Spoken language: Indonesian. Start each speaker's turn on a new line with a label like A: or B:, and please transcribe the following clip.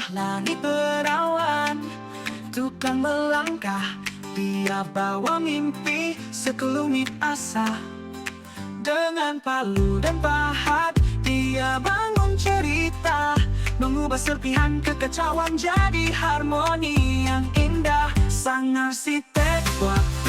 A: sebuah langit perawan. Tukang melangkah, dia bawa mimpi sekelumit asa. Dengan palu dan pahat, dia bangun cerita, mengubah serpihan kekacauan jadi harmoni yang indah. Sang arsitek buat